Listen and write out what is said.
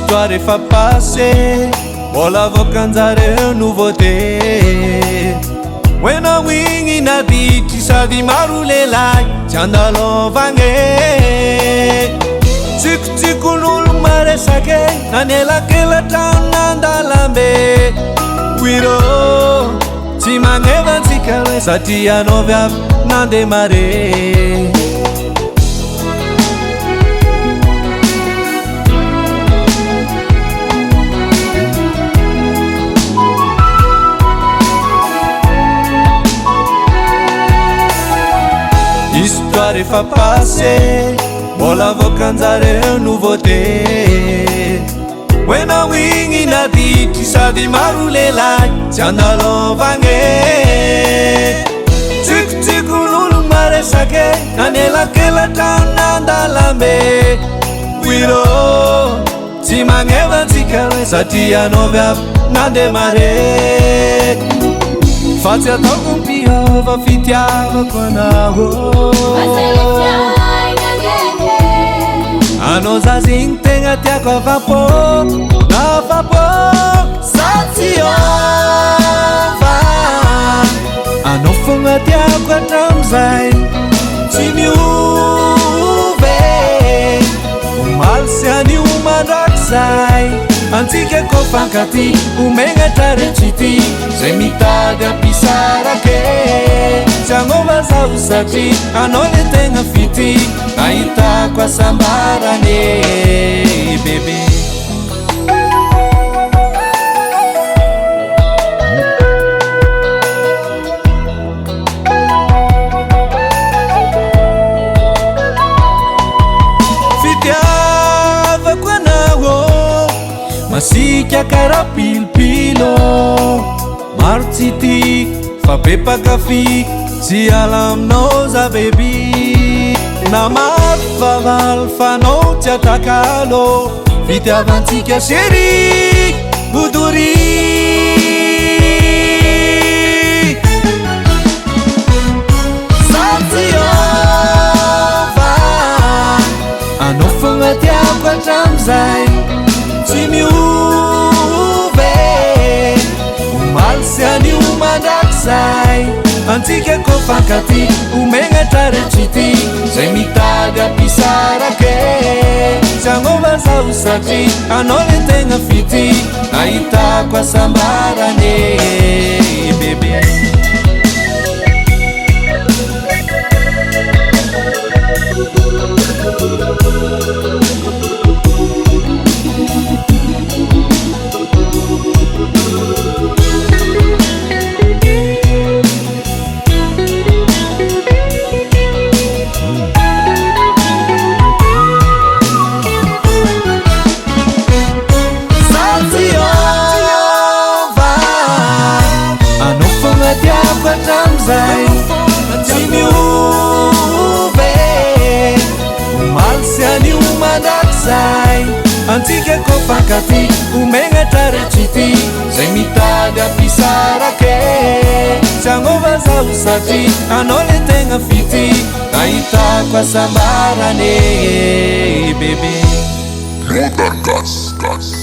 Histoire efa passé, mbola voakanjareo nouveauté. Hoenao igny naditry sady maro lelahy tsy andalovangne. Tsikotsikolono maresake nanelakelatra nandalambe. Wiro tsy magnevantsika hoe satria anao viavy nandemare. Histoire efa passé, mbola voakanjareo nouveauté. Hoenao igny naditry sady maro lelahy tsy andalovangne. Tsikotsikolono maresake nanelakelatra nandalambe. Wiro tsy magnevantsika hoe satria anao viavy nandemare. Fa tsy ataoko mpiova fitiavako anao. Anao zazy igny tegna tiako avapo. Avapo sa tsy ova. Anao fogna tiako hatramizay tsy miove. Omaly sy anio mandrakizay antsika ko fankaty omegna retrity. Zay mitady ampisarake tsy agnova zaho satria anao le tegna fity. Nahitako asambarane bebe. Fitiavako anao masika kara pilipilo. Maro tsy tiky fa be mpakafy tsy ala aminao za baby. Na maro favaly fa anao tsy atakalo. Fitiavantsika chéri Boudori. Sa tsy ova. Anao fogna tiako hatramizay tsy miove. Omaly sy anio mandrakizay antsika ko fankaty omegna retrity. Zay mitady ampisarake tsy agnova zaho satria anao le tegna fity. Nahitako asambarane bebe. Tsy miove. Omaly sy anio mandrakizay antsika ko fankaty omegna retrity. Zay mitady ampisarake tsy agnova zaho satria anao le tegna fity. Nahitako asambarane bebe. Modern Gas.